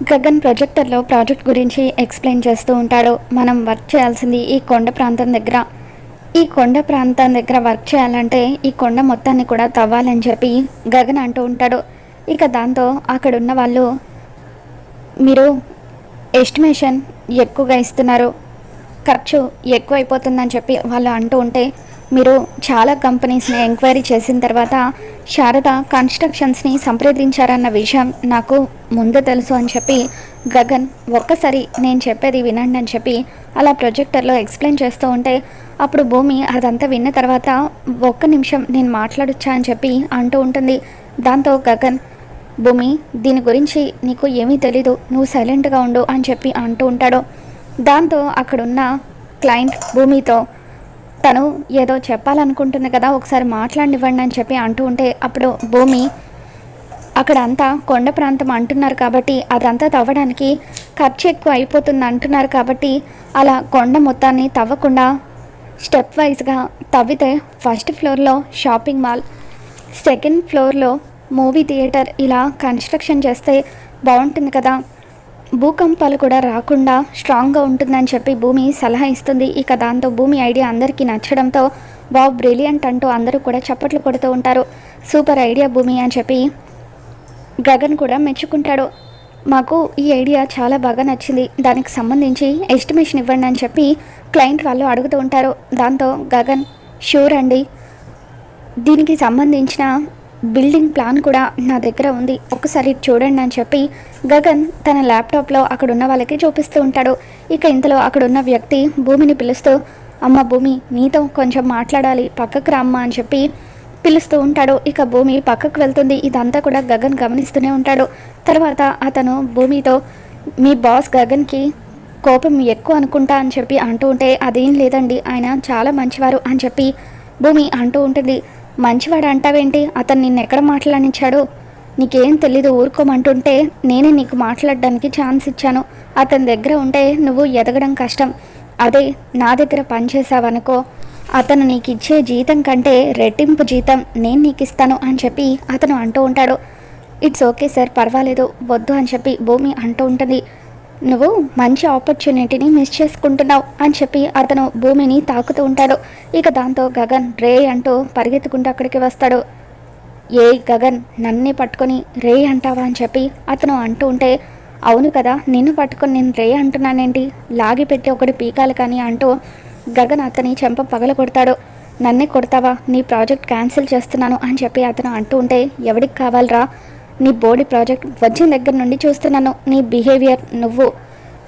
Gagan ప్రొజెక్టర్లో project గురించి explain చేస్తూ ఉంటాడు. మనం వర్క్ చేయాల్సింది ఈ కొండ ప్రాంతం దగ్గర. ఈ కొండ ప్రాంతం దగ్గర వర్క్ చేయాలంటే ఈ కొండ మొత్తాన్ని కూడా తవ్వాలని చెప్పి గగన్ అంటూ ఉంటాడు. ఇక దాంతో అక్కడున్న వాళ్ళు, మీరు ఎస్టిమేషన్ ఎక్కువగా ఇస్తున్నారు, ఖర్చు ఎక్కువైపోతుందని చెప్పి వాళ్ళు అంటూ ఉంటే, మీరు చాలా కంపెనీస్ని ఎంక్వైరీ చేసిన తర్వాత శారద కన్స్ట్రక్షన్స్ని సంప్రదించారన్న విషయం నాకు ముందు తెలుసు అని చెప్పి గగన్, ఒక్కసారి నేను చెప్పేది వినండి అని చెప్పి అలా ప్రొజెక్టర్లో ఎక్స్ప్లెయిన్ చేస్తూ ఉంటే, అప్పుడు భూమి అదంతా విన్న తర్వాత ఒక్క నిమిషం నేను మాట్లాడొచ్చా అని చెప్పి అంటూ ఉంటుంది. దాంతో గగన్, భూమి దీని గురించి నీకు ఏమీ తెలీదు, నువ్వు సైలెంట్గా ఉండు అని చెప్పి అంటూ ఉంటాడు. దాంతో అక్కడున్న క్లయింట్ భూమితో, తను ఏదో చెప్పాలనుకుంటుంది కదా, ఒకసారి మాట్లాడినివ్వండి అని చెప్పి అంటూ ఉంటే, అప్పుడు భూమి, అక్కడ అంతా కొండ ప్రాంతం అంటున్నారు కాబట్టి అదంతా తవ్వడానికి ఖర్చు ఎక్కువ అయిపోతుంది అంటున్నారు కాబట్టి అలా కొండ మొత్తాన్ని తవ్వకుండా స్టెప్ వైజ్గా తవ్వితే ఫస్ట్ ఫ్లోర్లో షాపింగ్ మాల్, సెకండ్ ఫ్లోర్లో మూవీ థియేటర్ ఇలా కన్స్ట్రక్షన్ చేస్తే బాగుంటుంది కదా, భూకంపాలు కూడా రాకుండా స్ట్రాంగ్గా ఉంటుందని చెప్పి భూమి సలహా ఇస్తుంది. ఇక దాంతో భూమి ఐడియా అందరికీ నచ్చడంతో వావ్ బ్రిలియంట్ అంటూ అందరూ కూడా చప్పట్లు కొడుతూ ఉంటారు. సూపర్ ఐడియా భూమి అని చెప్పి గగన్ కూడా మెచ్చుకుంటాడు. మాకు ఈ ఐడియా చాలా బాగా నచ్చింది, దానికి సంబంధించి ఎస్టిమేషన్ ఇవ్వండి అని చెప్పి క్లయింట్ వాళ్ళు అడుగుతూ ఉంటారు. దాంతో గగన్, షూర్ అండి, దీనికి సంబంధించిన బిల్డింగ్ ప్లాన్ కూడా నా దగ్గర ఉంది, ఒకసారి చూడండి అని చెప్పి గగన్ తన ల్యాప్టాప్లో అక్కడున్న వాళ్ళకి చూపిస్తూ ఉంటాడు. ఇక ఇంతలో అక్కడున్న వ్యక్తి భూమిని పిలుస్తూ, అమ్మ భూమి, నీతో కొంచెం మాట్లాడాలి, పక్కకు రామ్మా అని చెప్పి పిలుస్తూ ఉంటాడు. ఇక భూమి పక్కకు వెళ్తుంది. ఇదంతా కూడా గగన్ గమనిస్తూనే ఉంటాడు. తర్వాత అతను భూమితో, మీ బాస్ గగన్కి కోపం ఎక్కువ అనుకుంటా అని చెప్పి అంటూ ఉంటే, అదేం లేదండి, ఆయన చాలా మంచివారు అని చెప్పి భూమి అంటూ ఉంటుంది. మంచివాడు అంటావేంటి, అతను నిన్ను ఎక్కడ మాట్లాడించాడు, నీకేం తెలీదు ఊరుకోమంటుంటే నేనే నీకు మాట్లాడడానికి ఛాన్స్ ఇచ్చాను, అతని దగ్గర ఉంటే నువ్వు ఎదగడం కష్టం, అదే నా దగ్గర పనిచేసావనుకో, అతను నీకు ఇచ్చే జీతం కంటే రెట్టింపు జీతం నేను నీకు ఇస్తాను అని చెప్పి అతను అంటూ ఉంటాడు. ఇట్స్ ఓకే సార్, పర్వాలేదు, వద్దు అని చెప్పి భూమి అంటూ ఉంటుంది. నువ్వు మంచి ఆపర్చునిటీని మిస్ చేసుకుంటున్నావు అని చెప్పి అతను భూమిని తాకుతూ ఉంటాడు. ఇక దాంతో గగన్ రే అంటూ పరిగెత్తుకుంటూ అక్కడికి వస్తాడు. ఏ గగన్, నన్నే పట్టుకొని రే అంటావా అని చెప్పి అతను అంటూ ఉంటే, అవును కదా, నిన్ను పట్టుకొని నేను రే అంటున్నానేంటి, లాగి పెట్టి ఒకటి పీకాలి కానీ అంటూ గగన్ అతని చెంప పగల కొడతాడు. నన్నే కొడతావా, నీ ప్రాజెక్ట్ క్యాన్సిల్ చేస్తున్నాను అని చెప్పి అతను అంటూ ఉంటే, ఎవరికి కావాలరా, నీ బోర్డు ప్రాజెక్ట్ వచ్చిన దగ్గర నుండి చూస్తున్నాను, నీ బిహేవియర్ నువ్వు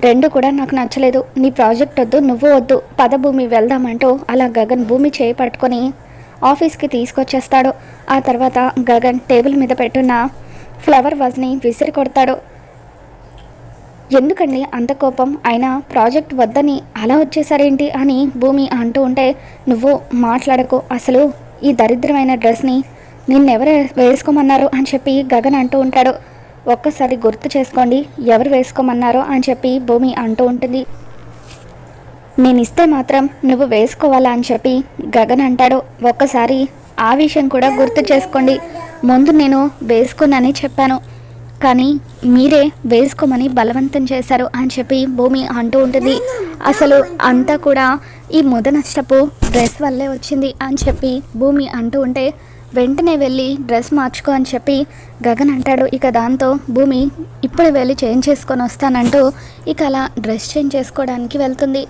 రెండు కూడా నాకు నచ్చలేదు, నీ ప్రాజెక్ట్ వద్దు, నువ్వు వద్దు, పద భూమి వెళ్దామంటూ అలా గగన్ భూమి చేయి పట్టుకొని ఆఫీస్కి తీసుకొచ్చేస్తాడు. ఆ తర్వాత గగన్ టేబుల్ మీద పెట్టున్న ఫ్లవర్ వాజ్ని విసిరి కొడతాడు. ఎందుకండి అంత కోపం, అయినా ప్రాజెక్ట్ వద్దని అలా వచ్చేసారేంటి అని భూమి అంటూ ఉంటే, నువ్వు మాట్లాడకు, అసలు ఈ దరిద్రమైన డ్రెస్ని నిన్నెవరు వేసుకోమన్నారు అని చెప్పి గగన్ అంటూ ఉంటాడు. ఒక్కసారి గుర్తు చేసుకోండి, ఎవరు వేసుకోమన్నారో అని చెప్పి భూమి అంటూ ఉంటుంది. నేను ఇస్తే మాత్రం నువ్వు వేసుకోవాలా అని చెప్పి గగన్ అంటాడు. ఒక్కసారి ఆ విషయం కూడా గుర్తు చేసుకోండి, ముందు నేను వేసుకోనని చెప్పాను, కానీ మీరే వేసుకోమని బలవంతం చేశారు అని చెప్పి భూమి అంటూ ఉంటుంది. అసలు అంతా కూడా ఈ ముద నష్టపు డ్రెస్ వల్లే వచ్చింది అని చెప్పి భూమి అంటూ ఉంటే, వెంటనే వెళ్ళి డ్రెస్ మార్చుకో అని చెప్పి గగన్ అంటాడు. ఇక దాంతో భూమి ఇప్పుడు వెళ్ళి చేంజ్ చేసుకొని వస్తానంటూ ఇక అలా డ్రెస్ చేంజ్ చేసుకోవడానికి వెళ్తుంది.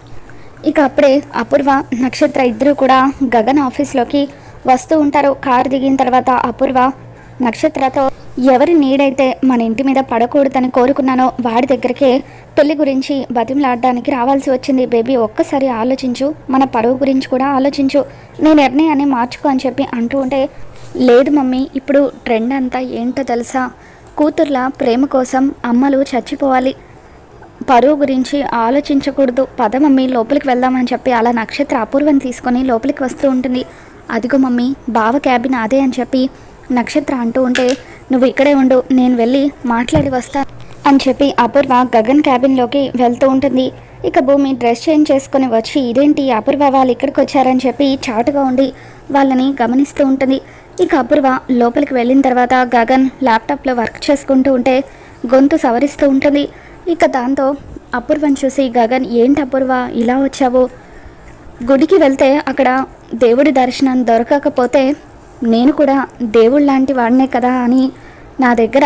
ఇక అప్పుడే అపూర్వ, నక్షత్ర ఇద్దరు కూడా గగన్ ఆఫీస్లోకి వస్తూ ఉంటారు. కారు దిగిన తర్వాత అపూర్వ నక్షత్రతో, ఎవరి నీడైతే మన ఇంటి మీద పడకూడదని కోరుకున్నానో వాడి దగ్గరికే పెళ్లి గురించి బతిమలాడడానికి రావాల్సి వచ్చింది. బేబీ, ఒక్కసారి ఆలోచించు, మన పరువు గురించి కూడా ఆలోచించు, నీ నిర్ణయాన్ని మార్చుకో అని చెప్పి అంటూ ఉంటే, లేదు మమ్మీ, ఇప్పుడు ట్రెండ్ అంతా ఏంటో తెలుసా, కూతుర్ల ప్రేమ కోసం అమ్మలు చచ్చిపోవాలి, పరువు గురించి ఆలోచించకూడదు, పద మమ్మీ లోపలికి వెళ్దామని చెప్పి అలా నక్షత్ర అపూర్వని తీసుకొని లోపలికి వస్తూ ఉంటుంది. అదిగో మమ్మీ, బావ క్యాబిన్ అదే అని చెప్పి నక్షత్ర అంటూ ఉంటే, నువ్వు ఇక్కడే ఉండు, నేను వెళ్ళి మాట్లాడి వస్తా అని చెప్పి అపూర్వ గగన్ క్యాబిన్లోకి వెళ్తూ ఉంటుంది. ఇక భూమి డ్రెస్ చేంజ్ చేసుకొని వచ్చి, ఇదేంటి అపూర్వ వాళ్ళు ఇక్కడికి వచ్చారని చెప్పి చాటుగా ఉండి వాళ్ళని గమనిస్తూ ఉంటుంది. ఇక అపూర్వ లోపలికి వెళ్ళిన తర్వాత గగన్ ల్యాప్టాప్లో వర్క్ చేసుకుంటూ ఉంటే గొంతు సవరిస్తూ ఉంటుంది. ఇక దాంతో అపూర్వని చూసి గగన్, ఏంటి అపూర్వ ఇలా వచ్చావు? గుడికి వెళ్తే అక్కడ దేవుడి దర్శనం దొరకకపోతే నేను కూడా దేవుడు లాంటి వాడినే కదా అని నా దగ్గర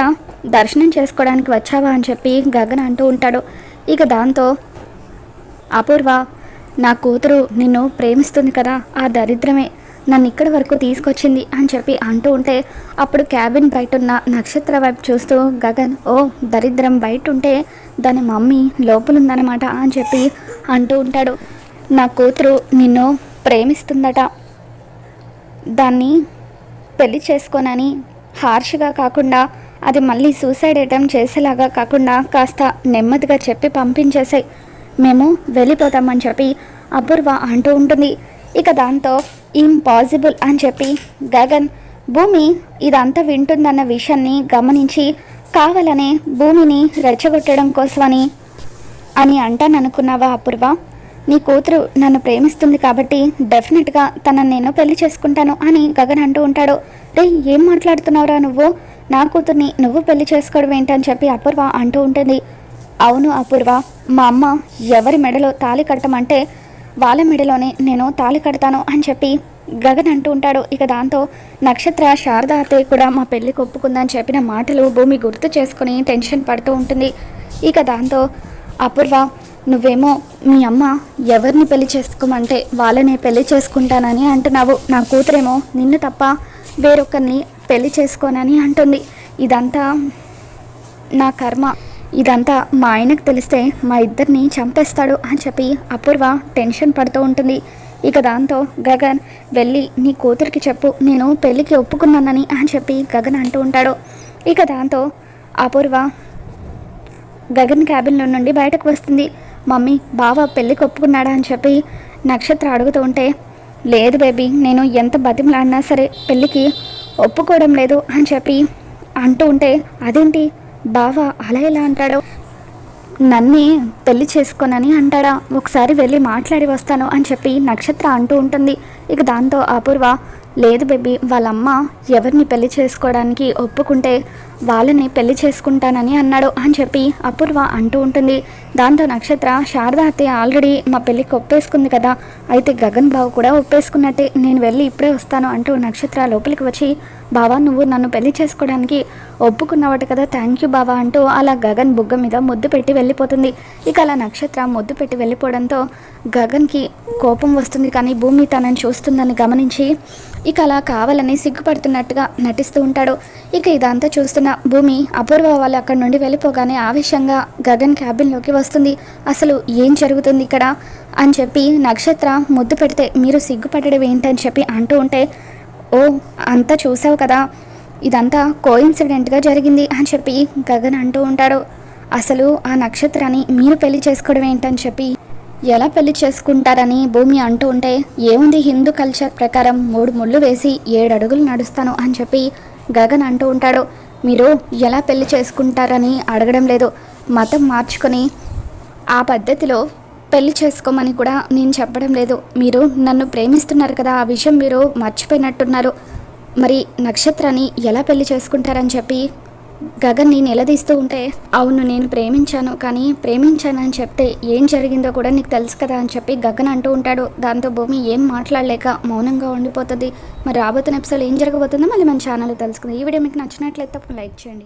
దర్శనం చేసుకోవడానికి వచ్చావా అని చెప్పి గగన్ అంటూ ఉంటాడు. ఇక దాంతో అపూర్వ, నా కూతురు నిన్ను ప్రేమిస్తుంది కదా, ఆ దరిద్రమే నన్ను ఇక్కడి వరకు తీసుకొచ్చింది అని చెప్పి అంటూ ఉంటే అప్పుడు క్యాబిన్ బయట ఉన్న నక్షత్ర వైపు చూస్తూ గగన్, ఓ దరిద్రం బయట ఉంటే దాని మమ్మీ లోపలుందనమాట అని చెప్పి అంటూ ఉంటాడు. నా కూతురు నిన్ను ప్రేమిస్తుందట, దాన్ని పెళ్లి చేసుకోనని హార్ష్గా కాకుండా అది మళ్ళీ సూసైడ్ అటెంప్ట్ చేసేలాగా కాకుండా కాస్త నెమ్మదిగా చెప్పి పంపించేసాయి, మేము వెళ్ళిపోతామని చెప్పి అపూర్వ అంటూ ఉంటుంది. ఇక దాంతో ఇంపాసిబుల్ అని చెప్పి గగన్, భూమి ఇదంతా వింటుందన్న విషయాన్ని గమనించి కావాలనే భూమిని రెచ్చగొట్టడం కోసమని అని అంటాననుకున్నావా అపూర్వ? నీ కూతురు నన్ను ప్రేమిస్తుంది కాబట్టి డెఫినెట్గా తనని నేను పెళ్లి చేసుకుంటాను అని గగన్ అంటూ ఉంటాడు. రే, ఏం మాట్లాడుతున్నావురా నువ్వు? నా కూతుర్ని నువ్వు పెళ్లి చేసుకోవడం ఏంటని చెప్పి అపూర్వ అంటూ ఉంటుంది. అవును అపూర్వ, మా అమ్మ ఎవరి మెడలో తాళి కట్టమంటే వాళ్ళ మెడలోనే నేను తాళి కడతాను అని చెప్పి గగన్ అంటూ ఉంటాడు. ఇక దాంతో నక్షత్ర, శారద అత్తయ్య కూడా మా పెళ్ళికి ఒప్పుకుందని చెప్పిన మాటలు భూమి గుర్తు చేసుకుని టెన్షన్ పడుతూ ఉంటుంది. ఇక దాంతో అపూర్వ, నువ్వేమో మీ అమ్మ ఎవరిని పెళ్లి చేసుకోమంటే వాళ్ళనే పెళ్లి చేసుకుంటానని అంటున్నావు, నా కూతురేమో నిన్ను తప్ప వేరొకరిని పెళ్లి చేసుకోనని అంటుంది. ఇదంతా నా కర్మ, ఇదంతా మా ఆయనకు తెలిస్తే మా ఇద్దరిని చంపేస్తాడు అని చెప్పి అపూర్వ టెన్షన్ పడుతూ ఉంటుంది. ఇక దాంతో గగన్, వెళ్ళి నీ కూతురికి చెప్పు నేను పెళ్ళికి ఒప్పుకున్నానని అని చెప్పి గగన్ అంటూ ఉంటాడు. ఇక దాంతో అపూర్వ గగన్ క్యాబిన్లో నుండి బయటకు వస్తుంది. మమ్మీ, బావ పెళ్ళికి ఒప్పుకున్నాడా అని చెప్పి నక్షత్ర అడుగుతూ ఉంటే, లేదు బేబీ, నేను ఎంత బతిమలాడినా సరే పెళ్ళికి ఒప్పుకోవడం లేదు అని చెప్పి అంటూ ఉంటే, అదేంటి బావ అలా ఎలా అంటాడు? నన్నే పెళ్లి చేసుకోనని అంటాడా? ఒకసారి వెళ్ళి మాట్లాడి వస్తాను అని చెప్పి నక్షత్ర అంటూ ఉంటుంది. ఇక దాంతో అపూర్వ, లేదు బేబీ, వాళ్ళమ్మ ఎవరిని పెళ్లి చేసుకోవడానికి ఒప్పుకుంటే వాళ్ళని పెళ్లి చేసుకుంటానని అన్నాడు అని చెప్పి అపూర్వ అంటూ ఉంటుంది. దాంతో నక్షత్ర, శారద అత్తయ్య ఆల్రెడీ మా పెళ్ళికి ఒప్పేసుకుంది కదా, అయితే గగన్ బావ కూడా ఒప్పేసుకున్నట్టే, నేను వెళ్ళి ఇప్పుడే వస్తాను అంటూ నక్షత్ర లోపలికి వచ్చి, బావా నువ్వు నన్ను పెళ్లి చేసుకోవడానికి ఒప్పుకున్నావట కదా, థ్యాంక్ యూ బావా అంటూ అలా గగన్ బుగ్గ మీద ముద్దు పెట్టి వెళ్ళిపోతుంది. ఇక అలా నక్షత్ర ముద్దు పెట్టి వెళ్ళిపోవడంతో గగన్కి కోపం వస్తుంది, కానీ భూమి తనని చూస్తుందని గమనించి ఇక అలా కావాలని సిగ్గుపడుతున్నట్టుగా నటిస్తూ ఉంటాడు. ఇక ఇదంతా చూస్తున్న భూమి అపూర్వ వాళ్ళు అక్కడి నుండి వెళ్ళిపోగానే ఆవేశంగా గగన్ క్యాబిన్లోకి వస్తుంది. అసలు ఏం జరుగుతుంది ఇక్కడ అని చెప్పి నక్షత్ర ముద్దు పెడితే మీరు సిగ్గుపడడం ఏంటని చెప్పి అంటూ ఉంటే, ఓ అంతా చూసావు కదా, ఇదంతా కోఇన్సిడెంట్గా జరిగింది అని చెప్పి గగన్ అంటూ ఉంటాడు. అసలు ఆ నక్షత్రాన్ని మీరు పెళ్లి చేసుకోవడం ఏంటని చెప్పి ఎలా పెళ్లి చేసుకుంటారని భూమి అంటూ ఉంటే, ఏముంది హిందూ కల్చర్ ప్రకారం 3 ముళ్ళు వేసి 7 అడుగులు నడుస్తాను అని చెప్పి గగన్ అంటూ ఉంటాడు. మీరు ఎలా పెళ్లి చేసుకుంటారని అడగడం లేదు, మతం మార్చుకొని ఆ పద్ధతిలో పెళ్లి చేసుకోమని కూడా నేను చెప్పడం లేదు. మీరు నన్ను ప్రేమిస్తున్నారు కదా, ఆ విషయం మీరు మర్చిపోయినట్టున్నారు. మరి నక్షత్రాన్ని ఎలా పెళ్లి చేసుకుంటారని చెప్పి గగన్ని నిలదీస్తూ ఉంటే, అవును నేను ప్రేమించాను, కానీ ప్రేమించానని చెప్తే ఏం జరిగిందో కూడా నీకు తెలుసు కదా అని చెప్పి గగన్ అంటూ ఉంటాడు. దాంతో భూమి ఏం మాట్లాడలేక మౌనంగా ఉండిపోతుంది. మరి రాబోతున్న ఎపిసోడ్ ఏం జరగబోతుందో మళ్ళీ మన ఛానల్లో తెలుసుకుందాం. ఈ వీడియో మీకు నచ్చినట్లయితే లైక్ చేయండి.